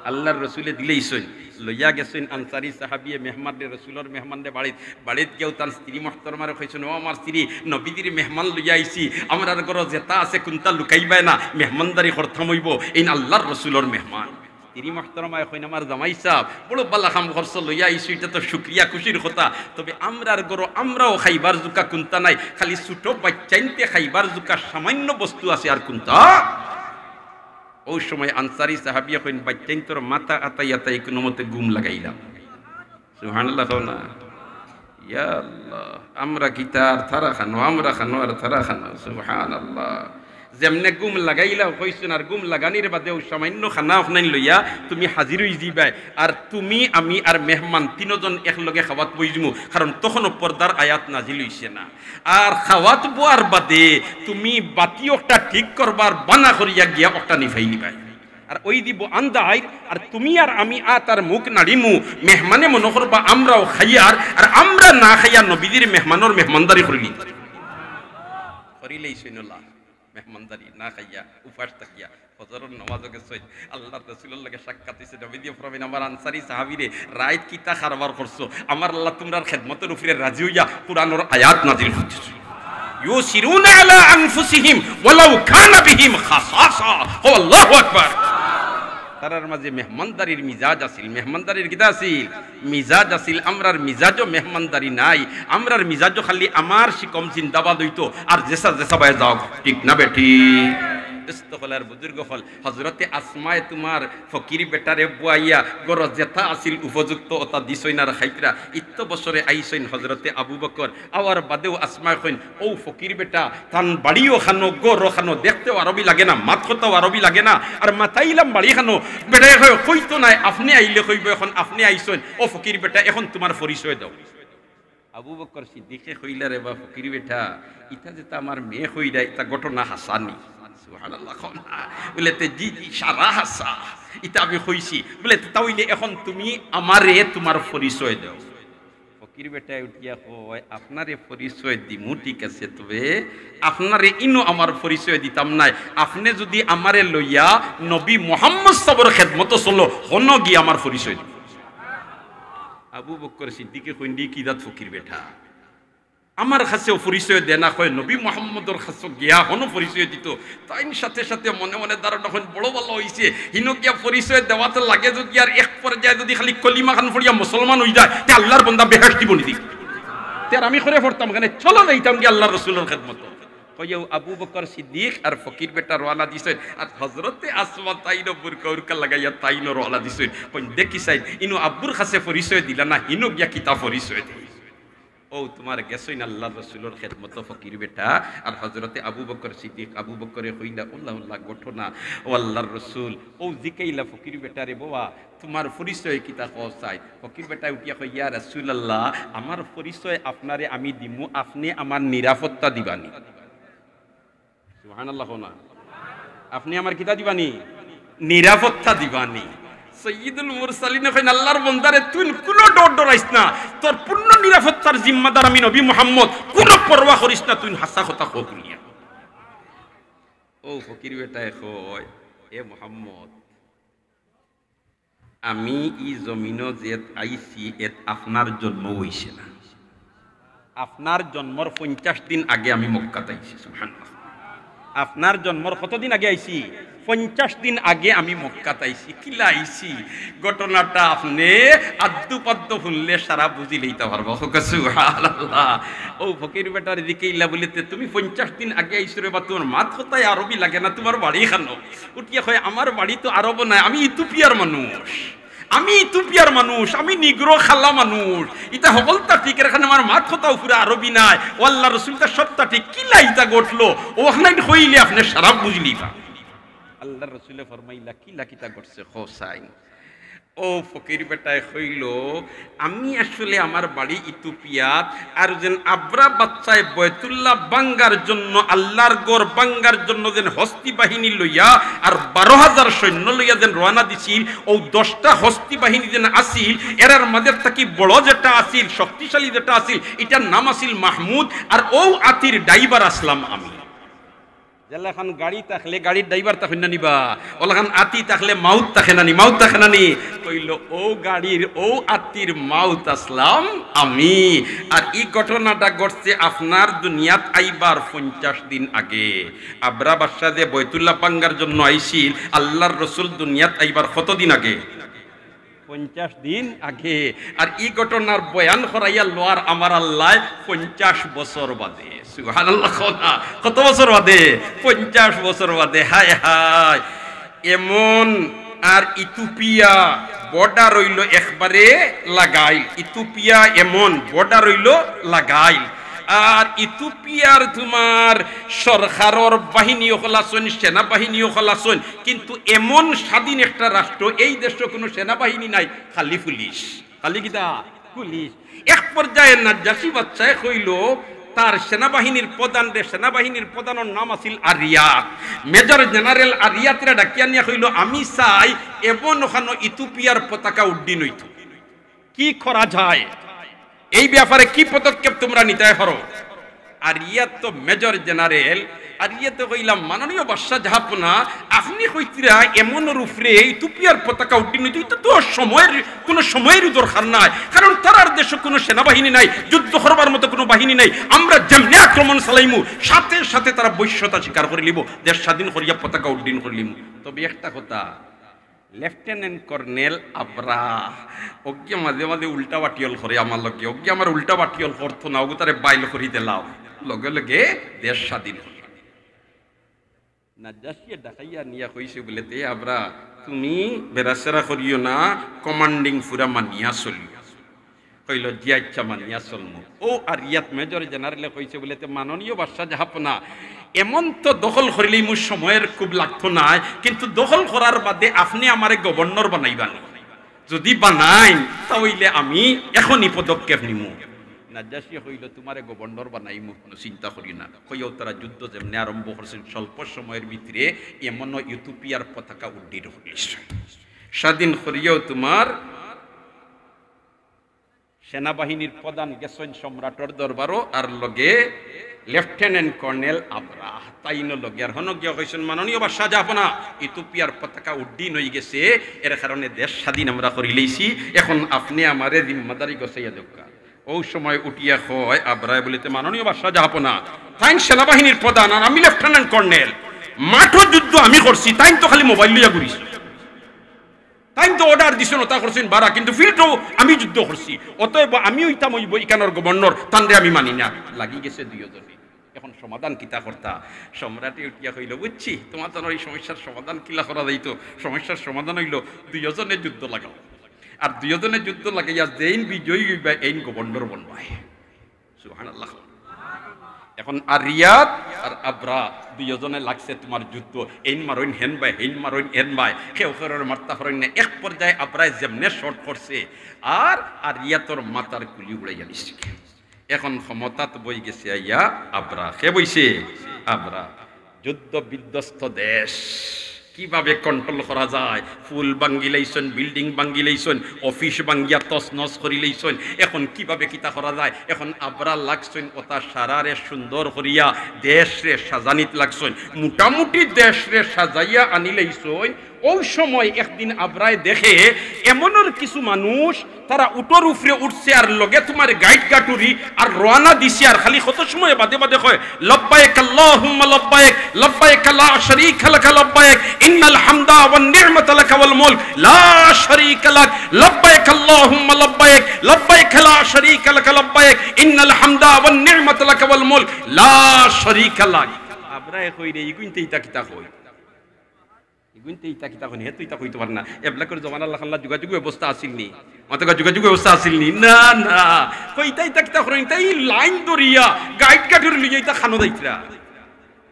Speaker 1: আল্লাহর রাসূলে দিলেইছেন লইয়া গেছেন আনসারী সাহাবী মেহমানদের রাসূলের মেহমানদের বাড়িতে কেউ তার স্ত্রী মুহতারমারে কইছেন ও আমার স্ত্রী নবীদের মেহমান লইয়া আইছি আমরার ঘর যেটা আছে কোনটা লুকাইবাই না মেহমানদারি করতাম হইব এই আল্লাহর রাসূলের মেহমান স্ত্রী মুহতারমায় কইন আমার জামাই সাহেব বড় বালা কাম করছ লইয়া আইছি এটা তো শুকরিয়া খুশির কথা তবে আমরার ঘর আমরাও খাইবার জুকা কোনটা নাই খালি ছোট বাচ্চাইনতে খাইবার জুকা সামান্য বস্তু আছে আর কোনটা ওই সময় আনসারী সাহাবী কইন বাচ্চাইন তোর মাথা আতাই কোনো মতে ঘুম লাগাইলাম সুবহানাল্লাহ না ইয়া আল্লাহ আমরা গীতার থারা খানো আর থারা খানো সুবহানাল্লাহ যেমনে গুম লাগাইলা কইছেন আর গুম লাগানির বাদেও সামান্য খানা আপনাই লইয়া তুমি হাজির হই যাইবাই আর তুমি আমি আর মেহমান তিনজন একলগে খাওয়াত বইজমু কারণ তখনও পর্দার আয়াত নাজিল হইছে না আর খাওয়াত বোয়ার বাদে তুমি বাতি একটা ঠিক করবার বানা করিয়া গিয়া একটা নিভাই নিবাই আর ওই দিব আন্দাই আর তুমি আর আমি তার মুখ নাড়িমু মেহমানে মনে করবা আমরাও খাইয়ার আর আমরা না খাইয়া নবীদের মেহমানদারি করিলেই শুনলা মেহমানদারি না খাইয়া উপাস থাকিয়া ফজরের নামাজও গেছে আল্লাহর রাসূলের লগে সাক্ষাৎ হইছে নবী দিয়ে ফরমাইন আমার আনসারী সাহাবীরে রাত কিতা খারবার করছো আমার আল্লাহ তোমরার খেদমতের উপরে রাজি হইয়া কুরআনের আয়াত নাযিল হইছে ইউসিরুনা আলা আনফুসিহিম ওয়ালাউ কানা বিহিম খাসাসা আল্লাহু আকবার তারার মাঝে মেহমানদারির মিজাজ আছিল মেহমানদারির কিতা আছিল মিজাজ আছিল আমরার মিজাজও মেহমানদারি নাই আমরার মিজাজও খালি আমার শিকম জিন্দাবাদ হইতো আর জেসা বাই যাও ঠিক না বেটি ইস্তফলার বুজুর্গ ফল হযরতে আসমায়ে তোমার ফকির বেটারে বুয়াইয়া গর জেতা আছিল উপযুক্ত ওতা দিছইনার খাইতরা ইত্ত বছরে আইছইন হযরতে আবু বকর আওয়ার বাদেও আসমায়ে কইন ও ফকির বেটা তান বাড়িও খানো গর খানো দেখতেও আরবি লাগে না মাত কথাও আরবি লাগে না আর মাথাইলাম বাড়ি খানো বেটায় কইতো নাই আপনি আইলে কইব এখন আপনি আইছইন ও ফকির বেটা এখন তোমার পরিচয় দাও আবু বকর সিদ্দিকে কইলা রে বা ফকির বেটা ইতা যেটা আমার মেয়ে কইরা ইতা ঘটনা হাসানি সুবহানাল্লাহ বলে তে জি সারা হাসা এটা আমি কইছি বলে তাইলে এখন তুমি আমারে তোমার পরিচয় দাও ফকির বেটায় উঠিয়া কয় আপনারে পরিচয় দিমু ঠিক আছে, তবে আপনারে ইনো আমার পরিচয় দিতাম নাই। আপনি যদি আমারে লইয়া নবী মুহাম্মদ সাবর খেদমত চলো হন গিয়ে আমার পরিচয় দিব। আবু বকর সিদ্দিকে কইন্দি কি দাত ফকির বেটা আমার কাছেও পরিচয় দেয় না, কয় নবী মোহাম্মদর কাছে গিয়া হনো পরিচয় দিত। তাই সাথে সাথে মনে মনে ধারণা হন বড় ভালো হয়েছে, হিনো গিয়া পরিচয় দেওয়াতে লাগে যদি আর এক পর্যায়ে যদি খালি কলিমা খান ফড়িয়া মুসলমান হয়ে যায় তে আল্লাহর বন্দা বেহেশত দিব নি তার আমি করে পড়তাম কেন, চলো যাইতাম গিয়ে আল্লাহ রসুলের খেদমত। কইও আবু বকর সিদ্দিক আর ফকির বেটা রওনা দিছেন, আর হযরতে আসমা তাইনো বুরকা উরকা লাগাইয়া তাইনো রওনা দিছেন। কই দেখি সাই ইনো আব্বুর কাছে পরিচয় দিলা না, হিনো গিয়া কিতা পরিচয় দেই। ও তোমার গেছইন আল্লাহ রসুলের খেদমত ফকির বেটা আর হযরতে আবু বকর সিদ্দিক। আবু বকরে কইলা আল্লাহ আল্লাহ ঘটনা ও আল্লাহর রসুল ও জিকাইলা ফকির বেটা রে বাবা তোমার পরিচয় কিতা কসাই। ফকির বেটা উঠিয়া কই ইয়া রাসূলুল্লাহ আমার পরিচয় আপনারে আমি দিমু, আপনি আমার নিরাপত্তা দিবানি। সুবহানাল্লাহ না, আপনি আমার কিতা দিবানি? নিরাপত্তা দিবানি। সৈয়দুল মুরসালিন কইন আল্লাহর বান্দারে তুই কোনো ডর ডরাইস না, তোর পূর্ণ নিরাপত্তার জিম্মাদার আমি নবী মুহাম্মদ, কোনো পরোয়া করিস না, তুই হাসা কথা কইয়া। ও ফকির বেটায় কয় এ মুহাম্মদ আমি ই জমিন যে আইছি এত আপনার জন্ম হইছে না, আপনার জন্মর 50 দিন আগে আমি মক্কাত আইছি। সুবহানাল্লাহ, আপনার জন্মর কতদিন আগে আইছি? 50 দিন আগে আমি মক্কাত আইছি। কিলা আইছি ঘটনাটা আপনি আদ্দু পাদ্দু শুনলে সারা বুঝি লইতে পারবো। সুবহানাল্লাহ। ও ফকির বেটার দিকে ইলা বলিতে তুমি 50 দিন আগে আইছো রে, বা তোমার মাত কথায় আরবি লাগে না, তোমার বাড়ি খানো? উঠিয়া কয় আমার বাড়ি তো আরব নাই, আমি ইথিওপিয়ার মানুষ, আমি ইথিওপিয়ার মানুষ, আমি নিগ্রো খালা মানুষ। ইটা হবলতা ঠিক এখানে আমার মাত কথা উপরে আরবি নাই, ও আল্লাহ রসুলটা সবটা ঠিক। কিলা ইটা ঘটলো ওখানে হইলে আপনি সারা বুঝলি বা। আল্লাহ রসুলে ফরমাইলা কিলা কিতা ঘটছে হোসাইন। ও ফকির বেটায় হইল আমি আসলে আমার বাড়ি ইথিওপিয়াত, আর যেন আব্রা বাচ্চায় বয়তুল্লাহ বাঙ্গার জন্য আল্লাহর গড় বাঙ্গার জন্য যেন হস্তি বাহিনী লইয়া আর 12,000 সৈন্য লইয়া যেন রওনা দিছিল, ও 10টা হস্তি বাহিনী যেন আসিল, এরার মাঝে থাকি বড় যেটা আসিল শক্তিশালী যেটা আসিল এটার নাম আসিল মাহমুদ, আর ও আতির ড্রাইভার আসলাম আমি। যেলাখান গাড়ি থাকলে গাড়ির ড্রাইভার তাকে না নিবা, ওলাখান আতি থাকলে মাউত তাকে না নি, মাউত তাকে না নি। কইল ও গাড়ির ও আতির মাউত আসলাম আমি। আর এই ঘটনাটা ঘটছে আপনার দুনিয়াত আইবার 50 দিন আগে। আব্রা বাদশাহ যে বয়তুল্লাহ বাঙ্গার জন্য আইছিল, আল্লাহর রসুল দুনিয়াত আইবার কতদিন আগে? 50 দিন আগে। আর এই ঘটনার বয়ান করাইয়া লোয়ার আমার আল্লাহ 50 বছর বাদে। সুবহানাল্লাহ। কত বছর বাদে? 50 বছর বাদে। হায় হায়, এমন। আর ইথিওপিয়া বর্ডার রইল একবারে লাগাইল, ইথিওপিয়া এমন বর্ডার রইল লাগাইল। আর ইথিওপিয়ার তোমার সরকারের বাহিনীও খোলাছন, সেনাবাহিনীও খোলাছন, কিন্তু এমন স্বাধীন একটা রাষ্ট্র এই দেশে কোনো সেনাবাহিনী নাই, খালি পুলিশ। খালি কিটা? পুলিশ। এক পর্যায়ে নাজ্জাশী বাদশাহ কইল তার সেনাবাহিনীর প্রধান রে, সেনাবাহিনীর প্রধানের নাম আছিল আরিয়াত, মেজর জেনারেল আরিয়াতরা ডাকিয়া নিয়া কইল আমি চাই এমন ওখানে ইথিওপিয়ার পতাকা উড্ডীন হইত, কি করা যায়, এই ব্যাপারে কি পদক্ষেপ তোমরা নিতে পারো? আর ইয়া তো মেজর জেনারেল, আর ইয়া তো কইলাম মাননীয় বাদশাহ জাহাপনা আপনি কইতিরা এমন রূপরে ইথিওপিয়ার পতাকা উড্ডীন হইত, এটা তো সময়ের কোনো সময়েরই দরকার নাই, কারণ তার দেশে কোনো সেনাবাহিনী নাই, যুদ্ধ করবার মতো কোনো বাহিনী নাই, আমরা যেমনি আক্রমণ চালাইমু সাথে সাথে তারা বৈশ্যতা স্বীকার করে লিব, দেশ স্বাধীন করিয়া পতাকা উড্ডীন করলিম। তবে একটা কথা, লেফটেন্যান্ট কর্নেল আবরা অজ্ঞা মাঝে মাঝে উল্টা বাটিয়ল করে আমার লগে, অজ্ঞা আমার উল্টা বাটিয়ল করতো না, ওগো তারে বাইল করি দিলাও, লগে লগে দেশ স্বাধীন হল। নাজ্জাশী ডাকাইয়া নিয়া কইছে বলে তে আবরা তুমি বেরাসেরা করিও না, কমান্ডিং পুরা মানিয়া চলিও। কইল জি আচ্ছা মানিয়া চলমু। ও আর ইয়াত মেজর জেনারেলে কইছে বলে তে মাননীয় বাদশাহ জাহাপনা এমন তো দখল করিলেই মোর সময়ের খুব লাগতো না, কিন্তু দখল করার বাদে আপনি আমারে গভর্নর বানাইবানি, যদি বানাই তাহলে আমি এখনই পদক্ষেপ নিমু। নাজ্জাশী কইল তোমারে গভর্নর বানাইমু, কোনো চিন্তা করি না। কইও তারা যুদ্ধ যেমনি আরম্ভ করছেন স্বল্প সময়ের ভিতরে এমন ইথিওপিয়ার পতাকা উড্ডীন হইল, স্বাধীন করিয়াও তোমার সেনাবাহিনীর প্রধান গেছেন সম্রাটর দরবারও আর লগে লেফটেন্যান্ট কর্নেল আবরা তাইনো লগে আর হন গিয়া কইছেন মাননীয় বাদশাহ জাহাপনা ইথিওপিয়ার পতাকা উড্ডীন হয়ে গেছে এর কারণে দেশ স্বাধীন আমরা করি লইছি এখন আপনি আমারে জিম্মাদারি গছাইয়া দোকা ও সময় উঠিয়া কয় আবরায় বলিতে মাননীয় বাদশাহ জাহাপনা তাই সেনাবাহিনীর প্রধান আর আমি লেফটেন্যান্ট কর্নেল মাঠও যুদ্ধ আমি করছি তাই তো খালি মোবাইল লইয়া ঘুরিছি তাই তো অর্ডার দিছেন ওটা করছেন বারা কিন্তু ফিল্ডও আমি যুদ্ধ করছি অতএব আমি ওইটাম হইব ইকানোর গভর্নর তান্ডে আমি মানি না লাগি গেছে দুইজনে এখন সমাধান কিতা করতা সম্রাটে উঠিয়া কইল বুঝছি তোমার তো এই সমস্যার সমাধান কিলা করা যাইত সমস্যার সমাধান হইল দুইজনে যুদ্ধ লাগাও আর দুইজনে যুদ্ধ লাগাইয়া যেইন বিজয়ী হইবা এইন গভর্নর বনবাই সুবহানাল্লাহ এখন আর রিয়াদ আর আবরা দুইজনে লাগছে তোমার যুদ্ধ এইন মারইন হেন বাই হেন মারইন হেন বাই কেউ কেউর মারতা পারেন না এক পর্যায়ে আবরায় যেমনে শর্ট করছে আর রিয়াতর মাথার কুলি উড়াইয়া নিছে এখন ক্ষমতাত বই গেছে আইয়া আবরা কে বইছে আবরা যুদ্ধ বিধ্বস্ত দেশ কিভাবে কন্ট্রোল করা যায় ফুল বাঙ্গিলাইছেন বিল্ডিং বাঙ্গিলাইছেন অফিস বাঙ্গিয়া তছনছ করিলাইছেন এখন কিভাবে কিতা করা যায় এখন আবরা লাগছেন ওটা সারারে সুন্দর করিয়া দেশ রে সাজানিত লাগছেন মোটামুটি দেশ রে সাজাইয়া আনিলাইছেন ওই সময় একদিন আবরায় দেখে এমনর কিছু মানুষ তারা উটোর উপরে উঠছে আর লগে তোমার গাইড গাটুরি আর রওনা দিছে আর খালি কত সময় বাদে বাদে কয় লব্বাইক আল্লাহুম্মা লব্বাইক লব্বাইক লা শারীকা লাক লব্বাইক ইন্নাল হামদা ওয়ান নি'মাতা লাক ওয়াল মুলক লা শারীকা লাক লব্বাইক আল্লাহুম্মা লব্বাইক লব্বাইক লা শারীকা লাক লব্বাইক ইন্নাল হামদা ওয়ান নি'মাতা লাক ওয়াল মুলক লা শারীকা লাক আবরায় কইরে ইগুনতেই তাকিতা কই ইগুনতে ইতা কিতা কোন হেতু ইতা কইতে পারে না এবলা করে জমান আল্লাহ আল্লাহ যোগাযোগ ব্যবস্থা আসিলনি অতকা যোগাযোগ ব্যবস্থা আসিলনি না না কইতা ইতা কিতা করেন তাই লাইন দরিয়া গাইড কাঠুর লিয়ে ইতা খানো দাইতরা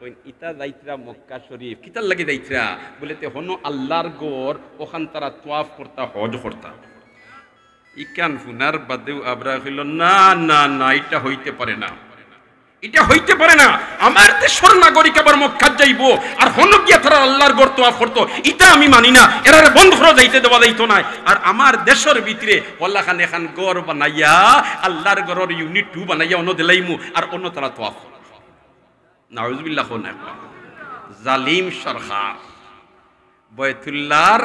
Speaker 1: কইন ইতা দাইতরা মক্কা শরীফ কিতার লাগি দাইতরা বলেতে হনো আল্লাহর গর ওখান তারা তওয়াফ করতা হজ করতা ইকান ফুনার বাদেও আবরা কইল না না না এটা হইতে পারে না এটা হইতে পারে না আমার দেশের নাগরিক আবার মক্কা যাইব আর হন গিয়া তারা আল্লাহর ঘর তওয়াফ করতো এটা আমি মানি না এরারে বন্ধ করে যাইতে দেওয়া যাইতো না আর আমার দেশের ভিতরে আল্লাহ খান এখান ঘর বানাইয়া আল্লাহর ঘরের ইউনিট 2 বানাইয়া অন্য দিলাইমু আর অন্য তারা তওয়াফ নাউজুবিল্লাহ না জালিম সরকার বাইতুল্লাহর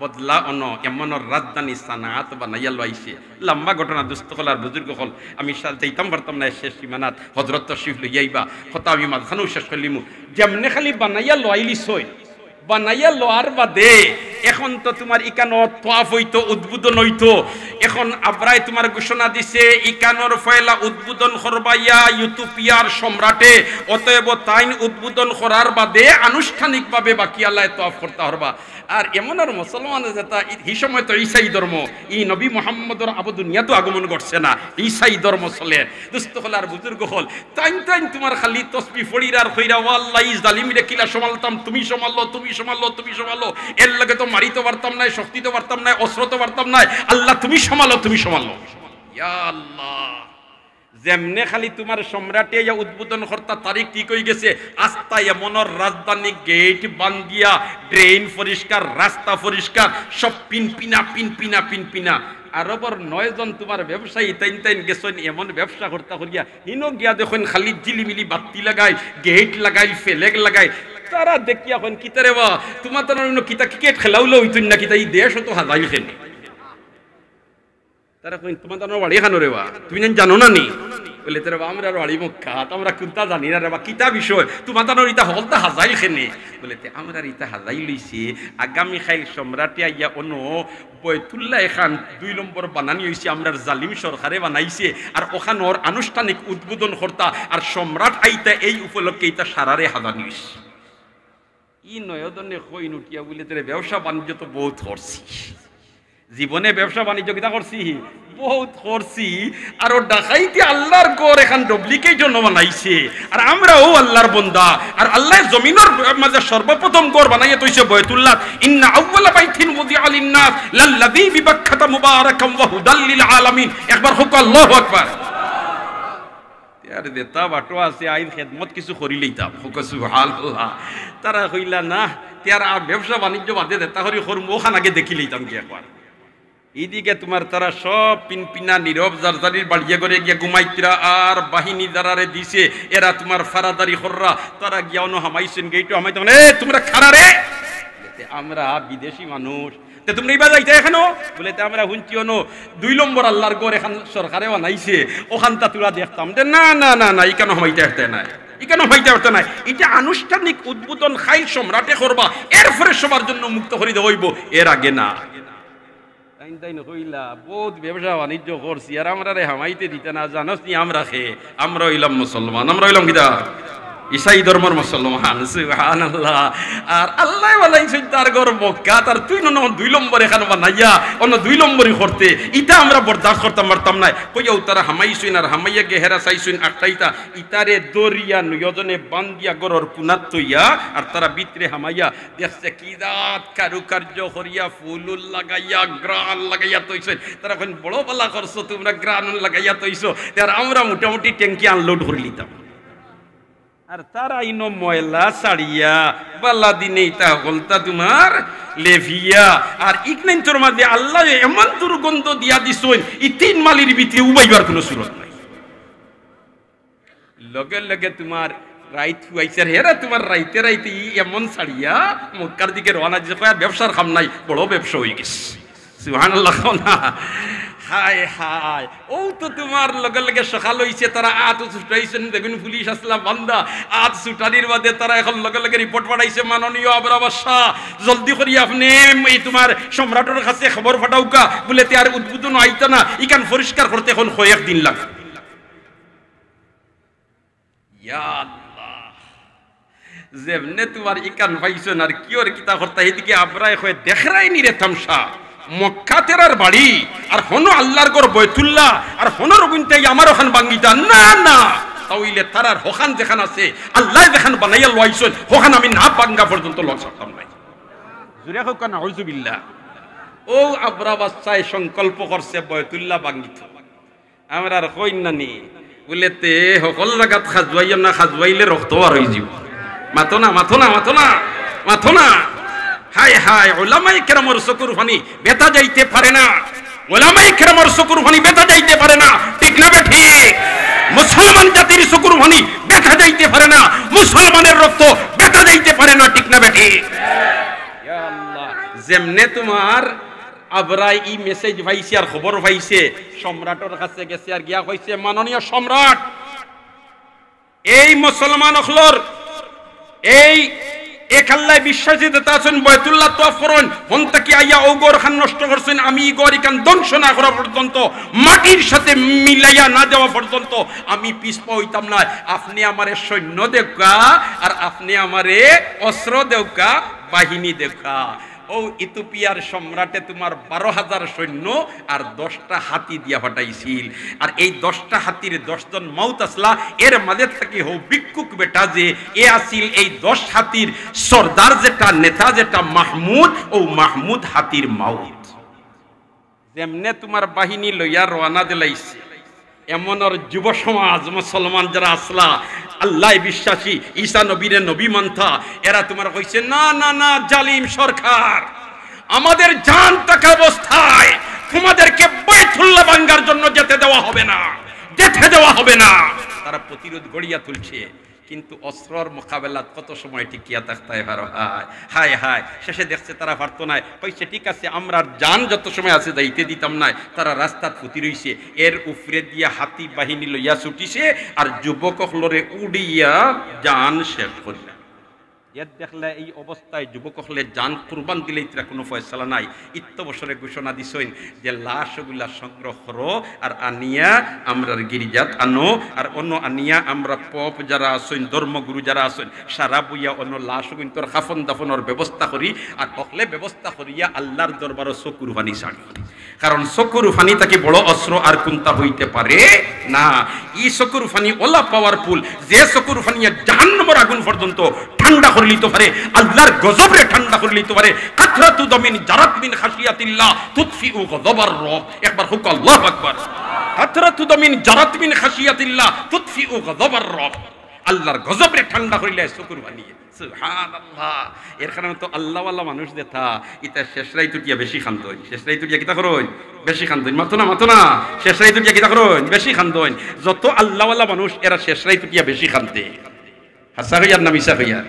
Speaker 1: বদলা অন এমন রাজধানী সানাত বানাইয়া লইছে লম্বা ঘটনা দুস্থ হলার বুজুর্গ হল আমি যাইতাম পারতাম না শেষ সীমানাত হজরত তশরিফ লইয়াইবা কথা আমি মাঝখানেও শেষ করলিমু যেমনে খালি বানাইয়া লইলিছই বানাইয়া লওয়ার বাদে এখন তো তোমার ইকানো তওয়াফ হইতো উদ্বোধন হইতো এখন আবরায় তোমার ঘোষণা দিছে ইকানোর ফয়লা উদ্বোধন করবাইয়া ইথিওপিয়ার সম্রাটে অতএব তাইন উদ্বোধন করার বাদে আনুষ্ঠানিকভাবে বাকি আল্লাহ তওয়াফ করতে পারবা আর এমন আর মুসলমান যেটা এই সময় তো ঈসাই ধর্ম ই নবী মুহাম্মদর আবু দুনিয়াতো আগমন করছে না ঈসাই ধর্ম চলে দুস্থ হলার বুজুর্গ হল তাইন তাইন তোমার খালি তসবিহ পড়ির আর কইরা ওয়াল্লাহি জালিমরে কিলা সমালতাম তুমি সমাললো তুমি সমাললো তুমি সমাললো এর লাগে তো মারিতে পারতাম না শক্তি তো পারতাম না অস্ত্র তো পারতাম না আল্লাহ তুমি সমালো তুমি সমালো ইয়া আল্লাহ যেমনে খালি তোমার সম্রাটে ইয়া উদ্বোধন কর্তা তারিখ ঠিক হয়ে গেছে আস্তা এমনর রাজধানী গেট বাঙ্গিয়া ড্রেন পরিষ্কার রাস্তা পরিষ্কার সব পিনপিনা আরবর 9 জন তোমার ব্যবসায়ী তাইন গেছেন এমন ব্যবসা করতা করিয়া হিনো গিয়া দেখুন খালি জিলিমিলি বাতি লাগাই গেট লাগাই ফেলেগ লাগাই তারা দেখিয়া এখন কিতারে বা তোমার তো কিতা ক্রিকেট খেলাউলো হইতুন না কিতা এই দেশ তো হাজাই খেলে তারা কই তোমার তো বাড়ি খানো রে বা তুমি জানো না নি বলে তোর আমরা বাড়ি মক্কা আমরা কোনটা জানি না রে বা কিতা বিষয় তোমার তো ইতা হলতা হাজাই খেনে বলে আমরা ইতা হাজাই লইছি আগামী খাইল সম্রাটে আইয়া অনো বাইতুল্লাহ খান 2 নম্বর বানানি হইছে আমরা জালিম সরকারে বানাইছে আর ওখানোর আনুষ্ঠানিক উদ্বোধন কর্তা আর সম্রাট আইতা এই উপলক্ষে ইতা সারারে হাজানি হইছে ই নয়দনে কই নুটিয়া বলে তোর ব্যবসা বাণিজ্য তো বহুত করছি জীবনে ব্যবসা বাণিজ্য কিতা করছি বহুত করছি আর ও ডাকাইতে আল্লাহর ঘর এখন ডুপ্লিকেট জন্য বানাইছে আর আমরাও আল্লাহর বান্দা আর আল্লাহর জমিনের মাঝে সর্বপ্রথম ঘর বানাইয়া তৈছে বাইতুল্লাহ ইন্না আউওয়ালা বাইতিন ওয়াদিআ লিন-নাস লাল্লাযী বিবাক্কাতা মুবারাকাম ওয়া হুদাল লিল আলামিন একবার হোক আল্লাহু আকবার यार देता बाटो আছে আইন খেদমত কিছু করি লইতাম হোক সুবহানাল্লাহ তারা কইলা না তার আর ব্যবসা বাণিজ্য বাদে দেতা করি করম ওখান আগে দেখি লইতাম কি একবার এইদিকে তোমার তারা সব পিনপিনা নীরব জারজারির বাড়িয়ে করে গিয়া ঘুমাইতরা আর বাহিনী যারারে দিছে এরা তোমার ফারাদারি হররা তারা গিয়া অন্য হামাইছেন গেইটো হামাইতে তোমরা খারা রে আমরা বিদেশি মানুষ তে তোমরা ইবা যাইতে এখানো বলে আমরা হুঁচি অনো 2 নম্বর আল্লাহর গড় এখান সরকারে বানাইছে ওখানটা তোরা দেখতাম যে না না না না ইকানো হইতে হতে নাই ইকানো হইতে হতে নাই এটা আনুষ্ঠানিক উদ্বোধন খাইল সম্রাটে করবা এরপরে সবার জন্য মুক্ত করে দেবইব এর আগে না হইলা বহুত ব্যবসা বাণিজ্য করছি আর আমরা রে হামাইতে দিতে না জানোস নি আমরা খেয়ে আমরা হইলাম মুসলমান আমরা হইলাম কিদা ইসাই ধর্মের মুসলমান সুবহানাল্লাহ আর আল্লাহ বানাইছেন তার ঘর মক্কা তার তুই না 2 নম্বর এখানে বানাইয়া অন্য 2 নম্বরই করতে ইটা আমরা বরদাস্ত করতাম পারতাম না কইও তারা হামাইছেন আর হামাইয়া গে হেরা চাইছেন আটটাইতা ইতারে দরিয়া নিয়োজনে বান্দিয়া গরর কুনাত তইয়া আর তারা ভিতরে হামাইয়া দেখছে কি জাত কারুকার্য করিয়া ফুলুল লাগাইয়া গ্রান লাগাইয়া তইছেন তারা কোন বড় পালা করছো তোমরা গ্রান লাগাইয়া তইছো আর আমরা মোটামুটি ট্যাঙ্কি আনলোড করে লিতাম আর তারা ইনো ময়লা ছাড়িয়া বাল্লা দিনে ইতা হলতা তোমার লেভিয়া আর ইকনাইন তোর মধ্যে আল্লাহ এমন দুর্গন্ধ দিয়া দিছেন ই 3 মালির ভিতরে উবাইবার কোনো সুরত নাই লগে লগে তোমার রাইত হুয়াইছার হেরা তোমার রাইতে রাইতে এমন ছাড়িয়া মক্কার দিকে রওনা দিছে কয় ব্যবসার কাম নাই বড় ব্যবসা হয়ে গেছে সুবহানাল্লাহ না হায় হায় ও তো তোমার লগে লগে সকাল হইছে তারা আত ছুটাইছেন দেখুন পুলিশ আসলা বান্দা আত ছুটানির বাদে তারা এখন লগে লগে রিপোর্ট পাঠাইছে মাননীয় আবরা বাদশা জলদি করি আপনি এই তোমার সম্রাটের কাছে খবর পাঠাউকা বলে তে আর উদ্বোধন আইতা না ইকান পরিষ্কার করতে এখন কয়েক দিন লাগে ইয়া আল্লাহ যেমনে তোমার ইকান পাইছেন আর কি ওর কিতা করতে এদিকে আবরায় কয় দেখরাই নি রে তামসা মক্কা তেরার বাড়ি আর হনো আল্লাহর ঘর বয়তুল্লাহ আর হনো রগুনতে আমার ওখান বাঙ্গিতা না না তাইলে তারার হোখান যেখান আছে আল্লাহ যেখান বানাইয়া লইছেন হোখান আমি না বাঙ্গা পর্যন্ত লগ করতাম না জুরে হোক না আউযুবিল্লাহ ও আবরা বাদশাহ সংকল্প করছে বয়তুল্লাহ বাঙ্গিত আমরা আর কইন নানি বলেতে সকল জায়গাত খাজুয়াইম না খাজুয়াইলে রক্ত আর হই যাব মাথো না মাথো না মাথো না মাথো না হায় হায় উলামায়ে কেরামের চকুর পানি বেতা যাইতে পারে না উলামায়ে কেরামের চকুর পানি বেতা যাইতে পারে না ঠিক না ঠিক মুসলমান জাতির চকুর পানি বেতা যাইতে পারে না মুসলমানের রক্ত বেতা যাইতে পারে না ঠিক না ঠিক ইয়া আল্লাহ যেমনে তোমার আবরাই ই মেসেজ পাইছে আর খবর পাইছে সম্রাটের কাছে গেছে আর গিয়া কইছে মাননীয় সম্রাট এই মুসলমান অখলর এই এক আল্লাহ বিশ্বাসী আছেন বয়তুল্লাহ তওয়াফ করুন হন্তা কি আইয়া ও গর খান নষ্ট করছেন আমি গরি কান ধ্বংস না করা পর্যন্ত মাটির সাথে মিলাইয়া না দেওয়া পর্যন্ত আমি পিছপা হইতাম না আপনি আমারে সৈন্য দেউকা আর আপনি আমারে অস্ত্র দেউকা বাহিনী দেউকা ও ইথিওপিয়ার সম্রাটে তোমার 12,000 সৈন্য আর 10টা হাতি দিয়া পাঠাইছিল আর এই 10টা হাতির 10 জন মাউত আসলা এর মাঝে থেকে হো ভিক্ষুক বেটা যে এ আসিল এই 10 হাতির সরদার যেটা নেতা যেটা মাহমুদ ও মাহমুদ হাতির মাউত যেমনে তোমার বাহিনী লইয়া রওনা দিলাইছে এমন আর যুব সমাজ মুসলমান যারা আসলা আল্লাহ বিশ্বাসী ঈসা নবীরে নবী মানতা এরা তোমার কইছে না না না জালিম সরকার আমাদের জান টাকা অবস্থায় তোমাদেরকে বাইতুল্লাহ ভাঙার জন্য যেতে দেওয়া হবে না যেতে দেওয়া হবে না তারা প্রতিরোধ গড়িয়া তুলছে কিন্তু অস্ত্রর মোকাবেলাত কত সময় টিকিয়া থাকতে পারো হায় হায় শেষে দেখছে তারা পারতো না কইছে ঠিক আছে আমরা জান যত সময় আছে যাইতে দিতাম না তারা রাস্তা ফুটি রইছে এর উপরে দিয়া হাতি বাহিনী লইয়া ছুটিছে আর যুবক হলরে উড়িয়া জান শেষ করল এর দেখলে এই অবস্থায় যুবক হলে জান কুরবান দিলে ইতরা কোনো ফয়সালা নাই ইত্য বছরে ঘোষণা দিছেন যে লাশগুলা সংগ্রহ করো আর আনিয়া আমরার গিরিজাত আনো আর অন্য আনিয়া আমরা পপ যারা আছেন ধর্মগুরু যারা আছেন সারা বইয়া অন্য লাশগুন তোর খাফন দাফনের ব্যবস্থা করি আর অকলে ব্যবস্থা করিয়া আল্লাহর দরবারে চকুর পানি ছাড়ি কারণ চকুর পানি তাকে বড় অস্ত্র আর কোনটা হইতে পারে না ই চকুর পানি ওলা পাওয়ারফুল যে চকুর পানি জাহান্নামের আগুন পর্যন্ত ঠান্ডা করে লিতে পারে আল্লাহর গজবরে ঠান্ডা করে লিতে পারে কাতরাতু দামিন জারাত মিন খাশিয়াতিল্লাহ তুতফিউ গযবার রব একবার হুক আল্লাহু আকবার কাতরাতু দামিন জারাত মিন খাশিয়াতিল্লাহ তুতফিউ গযবার রব আল্লাহর গজবরে ঠান্ডা করিলে চকুর বানিয়ে সুবহানাল্লাহ। এর কারণে তো আল্লাহওয়ালা মানুষ দেখা ইতা শেষ রাইতো টিয়া বেশি খান্দইন, শেষ রাইতো টিয়া কিতা করইন বেশি খান্দইন, মাতো না শেষ রাইতো টিয়া কিতা করইন বেশি খান্দইন। যত আল্লাহওয়ালা মানুষ এরা শেষ রাইতো টিয়া বেশি খান্দে। হাসা হইয়ার না মিশা হইয়ার?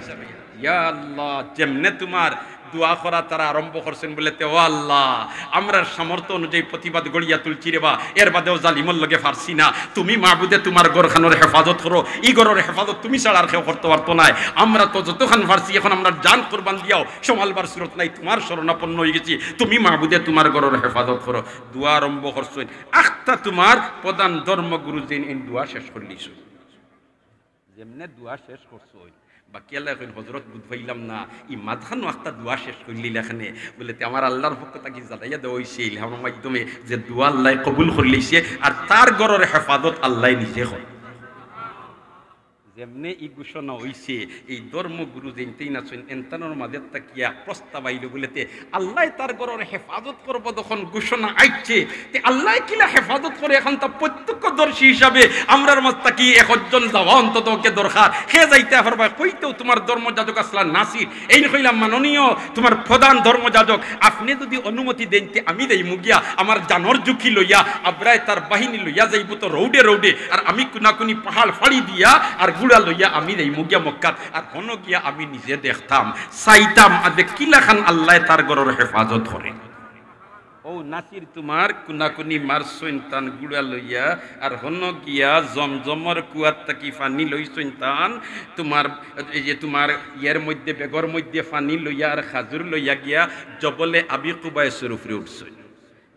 Speaker 1: ইয়া আল্লাহ, যেমনে তোমার দোয়া করা তারা আরম্ভ করছেন বলে তে ও আল্লাহ আমরা সামর্থ্য অনুযায়ী প্রতিবাদ গড়িয়া তুলছি রে বা, এর বাদেও জালিমর লগে পারছি না। তুমি মাহবুদে তোমার গড়খানোর হেফাজত করো, ই গড়ের হেফাজত তুমি ছাড়া আর কেউ করতে পারতো না। আমরা তো যতখান পারছি এখন আমরা জান কোরবান দিয়াও সমালবার সুরত নাই, তোমার শরণাপন্ন হয়ে গেছি। তুমি মাহবুদে তোমার গড়ের হেফাজত করো। দোয়া আরম্ভ করছেন, আখটা তোমার প্রধান ধর্মগুরু যেন এই দোয়া শেষ করলিস, যেমনে দোয়া শেষ করছো বাকি আল্লাহ এখন হজরত বুধ পাইলাম না ই মাঝখানো একটা দোয়া শেষ করলি এখানে বলে আমার আল্লাহর পক্ষ তাকে জানাইয়া দেওয়া হয়েছে ইলহামের মাধ্যমে যে দোয়া আল্লাহ কবুল করলিছে আর তার গড়ের হেফাজত আল্লাহ নিজে হয়। যেমনে ই ঘোষণা হইছে এই ধর্মগুরু যেনতেই নাচেন এনতানোর মাঝে তাকিয়া প্রস্তাব আইল বলেতে আল্লাহ তার গড়ের হেফাজত করবো যখন ঘোষণা আইছে তে আল্লাহ কিলা হেফাজত করে এখন তা প্রত্যক্ষদর্শী হিসাবে আমরার মাঝ তাকি একজন যাওয়া অন্তত ওকে দরকার সে যাইতে পারবা। কইতেও তোমার ধর্মযাজক আসলা নাসির এই কইলাম মাননীয় তোমার প্রধান ধর্মযাজক আপনি যদি অনুমতি দেনতে আমি দেই মুগিয়া আমার জানর ঝুঁকি লইয়া আব্রায় তার বাহিনী লইয়া যাইব তো রৌডে রৌডে আর আমি কুনাকুনি পাহাড় ফাড়ি দিয়া আর গুড়া লইয়া আমি দেই মুগিয়া মক্কাত আর হন গিয়া আমি নিজে দেখতাম চাইতাম আদে কিলাখান আল্লাহ তার গড়ের হেফাজত করে। ও নাসির তোমার কুনাকুনি মারছইন তান গুড়া লইয়া আর হন গিয়া জমজমর কুয়ার তাকি পানি লইছইন তান তোমার এই যে তোমার ইয়ের মধ্যে বেগর মধ্যে পানি লইয়া আর খাজুর লইয়া গিয়া জবলে আবি কুবায় শরীফে উঠছইন।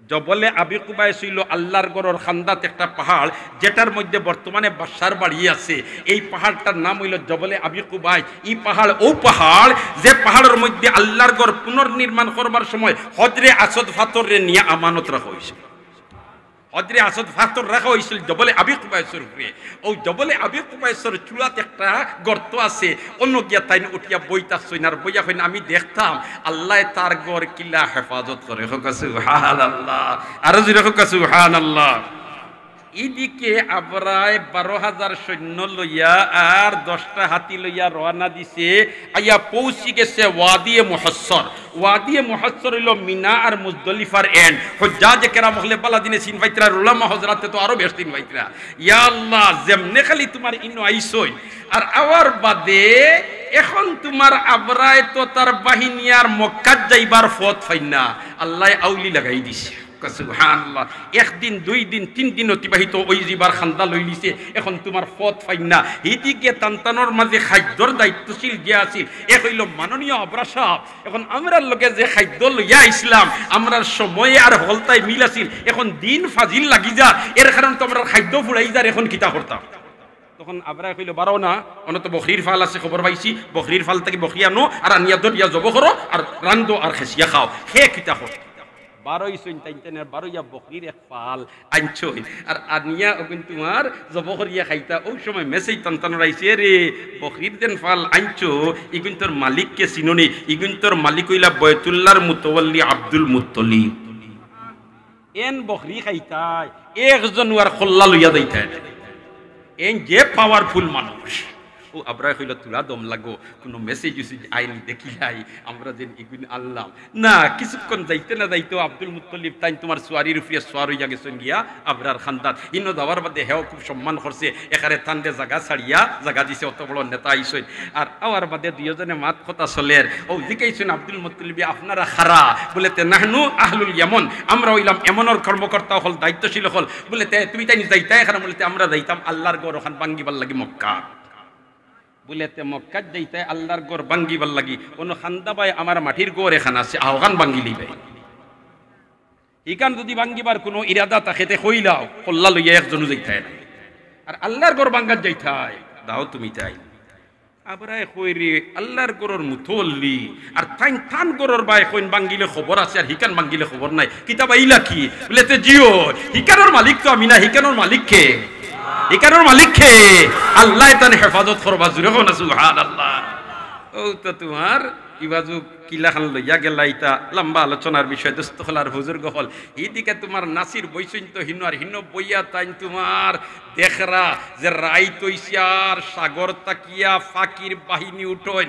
Speaker 1: জবলে আবি কুবায় ছিল আল্লাহর গড়ের খান্দাত একটা পাহাড় যেটার মধ্যে বর্তমানে বাদশার বাড়ি আছে। এই পাহাড়টার নাম হইল জবলে আবি কুবায়। এই পাহাড় ও পাহাড় যে পাহাড়ের মধ্যে আল্লাহর গড় পুনর্নির্মাণ করবার সময় হজরে আসদ ফাতরে নিয়ে আমানত রাখা হয়েছিল। হজরে আসদ ফাতর রাখা হয়েছিল জবলে আবি কুবায়সের উপরে। ও জবলে আবি কুবায়সের চূড়াতে একটা গর্ত আছে, অন্য গিয়া তাই উঠিয়া বইতা সইনার বইয়া হইনা আমি দেখতাম আল্লাহ তার গড় কিলা হেফাজত করে। সুবহানাল্লাহ, আরো জোরে সুবহানাল্লাহ। এদিকে আবরায় 12,000 সৈন্য লইয়া আর 10টা হাতি লইয়া রওনা দিছে, আইয়া পৌঁছি গেছে ওয়াদিয়ে মুহাসসর। ওয়াদিয়ে মুহাসসর হইল মিনা আর মুজদলিফার এন্ড। হুজ্জাজ কেরাম হলে বালাদিনে সিন ভাইতরা উলামা হযরতে তো আরো বেশ দিন ভাইতরা। ইয়া আল্লাহ, যেমনে খালি তোমার ইনো আইছই আর আওয়ার বাদে এখন তোমার আবরায় তো তার বাহিনী আর মক্কাত যাইবার পথ ফাইনা আল্লাহ আউলি লাগাই দিছে। সুবহানাল্লাহ, একদিন 2 দিন 3 দিন অতিবাহিত ওই জিবার খান্দা লই লিছে। এখন তোমার পথ ফাইনা এদিকে তান্তানোর মাঝে খাদ্যর দায়িত্বশীল যে আছিল এ হইল মাননীয় আবরা সাহেব। এখন আমরার লগে যে খাদ্য লইয়া ইসলাম আমরার সময়ে আর হলতায় মিল আছিল, এখন দিন ফাজিল লাগি যা এর কারণে তো আমরা খাদ্য ফুরাই যার এখন কিতা করতাম। তখন আবরা কইল বারো না অনত বকরির ফাল আছে খবর পাইছি, বকরির ফাল থেকে বকরি আনো আর আনিয়া দরিয়া জব করো আর রান্ধো আর খেসিয়া খাও। হে কিতা কর 12 সৈন্তাইতেনের 12 বকরির এক ফাল আনছই আর আনিয়া ওগুন তোমার জব করিয়া খাইতা। ওই সময় মেসেজ তন্তানোর আইছে রে বকরির দেন ফাল আনছো ইগুন তোর মালিককে চিননি, ইগুন তোর মালিক হইলা বয়তুল্লাহর মুতাওয়াল্লি আব্দুল মুত্তালিব। এন বকরি খাইতাই একজন আর খল্লা লইয়া যাইতাই এন যে পাওয়ারফুল মানুষ। ও আবরা হইল তুলা দম লাগো কোনো মেসেজ উসেজ আইনি দেখিলাই আমরা যেন এগুন আনলাম না। কিছুক্ষণ যাইতে না যাইতো আব্দুল মুত্তালিব তাই তোমার সোয়ারির উপরে সোয়ার হইয়া গেছেন গিয়া আবরার খান্দাত। ইনো যাওয়ার বাদে হেও খুব সম্মান করছে, এখানে তান্ডে জায়গা ছাড়িয়া জায়গা দিছে, অত বড় নেতা আইসেন। আর আওয়ার বাদে দুইজনে মাত কথা চলের। ও জিকাইছেন আব্দুল মুত্তালিবি আপনারা খারা বলে তে নাহনু আহলুল ইয়ামন, আমরা হইলাম এমনের কর্মকর্তা হল দায়িত্বশীল হল বলে তে তুমি তাই যাইতা এখানে বলে আমরা যাইতাম আল্লাহর গড় ওখান ভাঙ্গিবার লাগি মক্কা বুলেতে মক্কাত যাইতে আল্লাহর গড় ভাঙ্গিবার লাগি কোনো খান্দা ভাই আমার মাটির গড় এখান আছে আহগান ভাঙ্গিলি ভাই ইকান যদি ভাঙ্গিবার কোনো ইরাদা তাকেতে কইলাও কল্লা লইয়া একজনও যাইতাই না আর আল্লাহর গড় ভাঙ্গাত যাইতাই দাও তুমি তাই আবরায় কইরে আল্লাহর গড়র মুতল্লি আর তাই থান গড়র বাই কইন ভাঙ্গিলে খবর আছে আর হিকান ভাঙ্গিলে খবর নাই কিতাব আইলা কি বলেতে জিও হিকানোর মালিক তো আমি না, হিকানোর মালিক কে? হিকানোর মালিক কে? আল্লাহ তান হেফাজত করবা জুরে না সুবহানাল্লাহ। ও তো তোমার ইবাজু কিলাখান লইয়া গেলা ইতা লম্বা আলোচনার বিষয় দোস্ত হলার হুজুর গহল এইদিকে তোমার নাসির বৈচন্ত হিন্ন আর হিন্ন বইয়া তাইন তোমার দেখরা যে রাই তৈশিয়ার সাগর তাকিয়া ফাকির বাহিনী উঠোন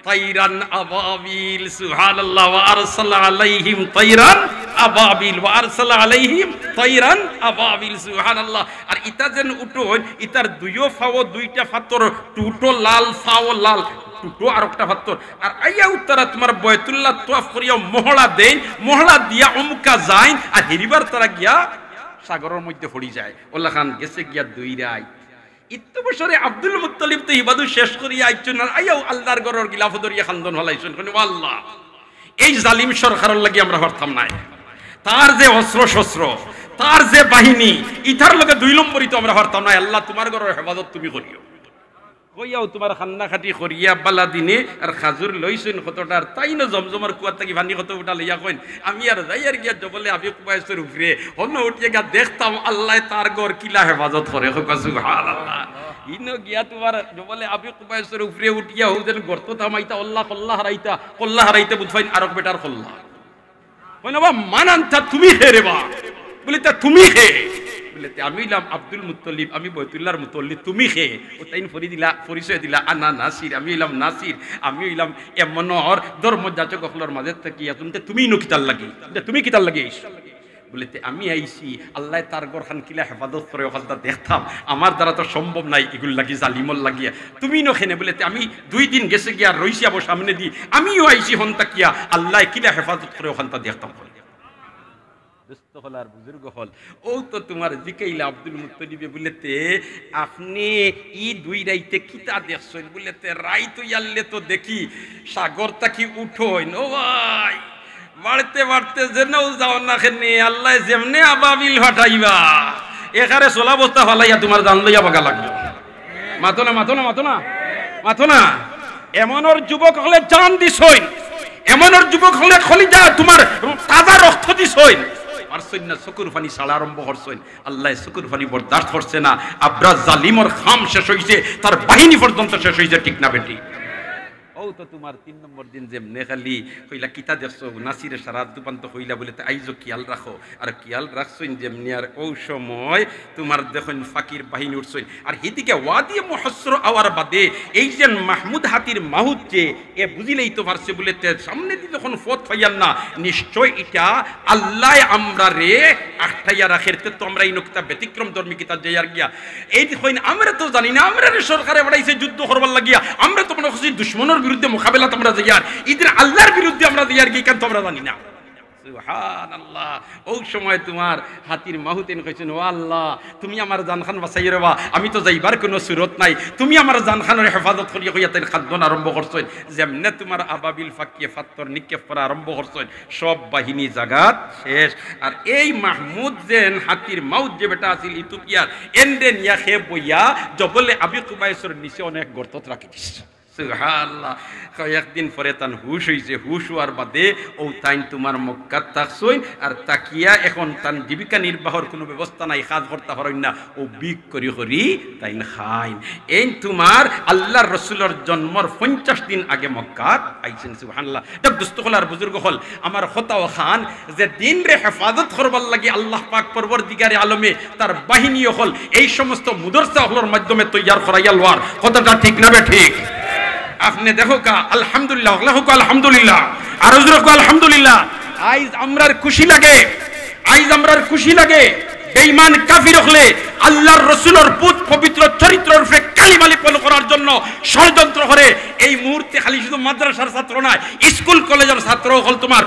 Speaker 1: তাইরান আবাবিল সুবহানাল্লাহ ওয়া আরসালা আলাইহিম তাইরান আবাবিল ওয়া আরসালা আলাইহিম তাইরান আবাবিল সুবহানাল্লাহ। আর ইতা যেন উঠোন ইতার দুইও ফাও দুইটা ফাতর টুটো লাল ফাও লাল টুটো আর একটা ফাতর আর আইয়া উত্তরা তোমার বয়তুল্লাহ তোয়াফ করিয়া মহড়া দেন মহড়া দিয়া অমুকা যায় আর হেরিবার তারা গিয়া সাগরের মধ্যে পড়ি যায়। ওল্লা খান গেছে গিয়া দুইরাই ইত্তো বছরে আব্দুল মুত্তালিব তো ইবাদু শেষ করিয়া আইছুন আর আইয়াও আল্লাহর ঘরের গিলাফ ধরিয়া খান্দন হলাইছুন কোন আল্লাহ এই জালিম সরকারের লাগি আমরা হরতাম নাই তার যে অস্ত্র শস্ত্র তার যে বাহিনী ইতার লগে দুই নম্বরই তো আমরা হরতাম নাই আল্লাহ তোমার ঘরের হেফাজত তুমি করিও কইয়াও তোমার খান্না খাটি করিয়া বালা দিনে আর খাজুর লইছেন কতটার তাই না জমজমার কুয়ার থাকি ভানি কত উঠা লইয়া কইন আমি আর যাই আর গিয়া জবলে আমি কুয়াইছের উপরে অন্য উঠিয়ে গিয়া দেখতাম আল্লাহ তার ঘর কিলা হেফাজত করে সুবহানাল্লাহ ইনো গিয়া তোমার জবলে আমি কুয়াইছের উপরে উঠিয়া হুজেন গর্ত থামাইতা আল্লাহ কল্লা হারাইতে বুঝাইন আরক বেটার কল্লা কইনা বা মানান্তা তুমি হেরে বা বলি তা তুমি হে বলেতে আমি ইলাম আব্দুল মুত্তালিব আমি বয়তুল্লাহর মুত্তালিব তুমি খে ও তাইন পরিচয় দিলা আনা নাসির আমি ইলাম নাসির আমি ইলাম এমনর ধর্মযাজক সকলের মাঝে থাকিয়া তুমি নো কিতাল লাগি তুমি কিতাল লাগি বলেতে আমি আইছি আল্লাহ তার ঘর খান কিলা হেফাজত করে ওখানটা দেখতাম আমার দ্বারা তো সম্ভব নাই এগুলো লাগি জালিমল লাগিয়া তুমি নো খেনে বলেতে আমি 2 দিন গেছে গিয়া রইছি আবার সামনে দি আমিও আইছি হন্তা কিয়া আল্লাহ কিলা হেফাজত করে ওখানটা দেখতাম দুস্থ হল আর বুজুর্গ হল ও তো তোমার জিকাইলা আব্দুল মুত্তালিবে বলেতে আপনি ই দুই রাইতে কিতা দেখছেন বলেতে রাই তো ইয়াল্লে তো দেখি সাগর তাকি উঠোইন ও ভাই বাড়তে বাড়তে যেনও যাও না খেনে আল্লাহ যেমনে আবাবিল ফাটাইবা এখানে সোলা বস্তা ফালাইয়া তোমার জান লইয়া বাগা লাগবে মাথো না মাথো না মাথো না মাথো না এমনর যুবক হলে জান দিছইন এমনর যুবক হলে খলিজা তোমার তাজা রক্ত দিছইন পারছইন না চকুর পানি ছাড়া আরম্ভ করছইন আল্লাহ চকুর পানি বরদাস্ত করছে না আব্রা জালিমর খাম শেষ হইছে তার বাহিনী পর্যন্ত শেষ হইছে ঠিক না বেটি ও তো তোমার 3 নম্বর দিন যেমনে খালি কইলা কিতা দেখছো নাসিরে সারা দুপান্ত হইলা বলে আইজো কিয়াল রাখো আর কিয়াল রাখছইন যেমনি আর ও সময় তোমার দেখুন ফাকির বাহিনী উঠছইন আর হিদিকে ওয়াদি মুহাসসর আওয়ার বাদে এই যে মাহমুদ হাতির মাহুদ যে এ বুঝিলেই তো পারছে বলে সামনে দিয়ে যখন ফত হইয়ান না নিশ্চয় এটা আল্লাহ আমরা রে আঠাইয়া রাখের তো আমরা এই নকতা ব্যতিক্রম ধর্মী কিতাব যাইয়ার গিয়া এই হইন আমরা তো জানি না আমরা সরকারে বাড়াইছে যুদ্ধ করবার লাগিয়া আমরা তো মনে করছি দুশমনের বিরুদ্ধে মোকাবেলা তোমরা যাইয়ার ইদিন আল্লাহর বিরুদ্ধে আমরা যাইয়ার কি কেন তোমরা জানি না সুবহানাল্লাহ ওই সময় তোমার হাতির মাহুতেন কইছেন ও আল্লাহ তুমি আমার জানখান বাঁচাই রবা আমি তো যাইবার কোনো সুরত নাই তুমি আমার জানখানের হেফাজত করিয়া কইয়া তাই খাদ্যন আরম্ভ করছইন যেমনে তোমার আবাবিল ফাকিয়ে ফাত্তর নিক্ষেপ করা আরম্ভ করছইন সব বাহিনী জাগাত শেষ আর এই মাহমুদ যেন হাতির মাউত যে বেটা আছিল ইথিওপিয়ার এন্ডে নিয়া খে বইয়া জবলে আবি কুবাইসর নিচে অনেক গর্তত রাখি দিছে সুবহানাল্লাহ কয়েকদিন পরে তান হুশ হইছে হুশ হওয়ার বাদে ও তাইন তোমার মক্কা তাকছইন আর তাকিয়া এখন তান জীবিকা নির্বাহর কোনো ব্যবস্থা নাই কাজ করতে পারেন না ও বিক করি করি তাইন খাইন এই তোমার আল্লাহর রাসূলের জন্মর 50 দিন আগে মক্কা আইছেন সুবহানাল্লাহ তব দুস্তখলার বুজুর্গ হল আমার খতাও খান যে দিন রে হেফাজত করবার লাগি আল্লাহ পাক পরবর্তীকারে আলমে তার বাহিনী হল এই সমস্ত মুদরসা হলর মাধ্যমে তৈয়ার করাইয়া লওয়ার কথাটা ঠিক না বে ঠিক আপনি দেখো কা আলহামদুলিল্লাহ আল্লাহু কা আলহামদুলিল্লাহ আর হুজুর কা আলহামদুলিল্লাহ আইজ আমরার খুশি লাগে আইজ আমরার খুশি লাগে বেঈমান কাফির হলে আল্লাহর রাসূলের পুত পবিত্র চরিত্রের উপরে কালিমা লিপন করার জন্য ষড়যন্ত্র করে এই মুহূর্তে খালি শুধু মাদ্রাসার ছাত্র নয় স্কুল কলেজের ছাত্র হল তোমার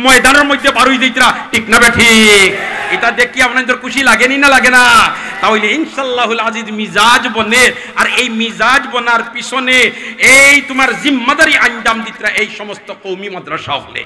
Speaker 1: ময়দানের মধ্যে বারুই দিতরা ঠিক না বে ঠিক এটা দেখি আপনাদের খুশি লাগেনি না লাগে না তাহলে ইনশাআল্লাহুল আজিজ মিজাজ বনে আর এই মিজাজ বনার পিছনে এই তোমার জিম্মাদারি আঞ্জাম দিতরা এই সমস্ত কওমি মাদ্রাসা হলে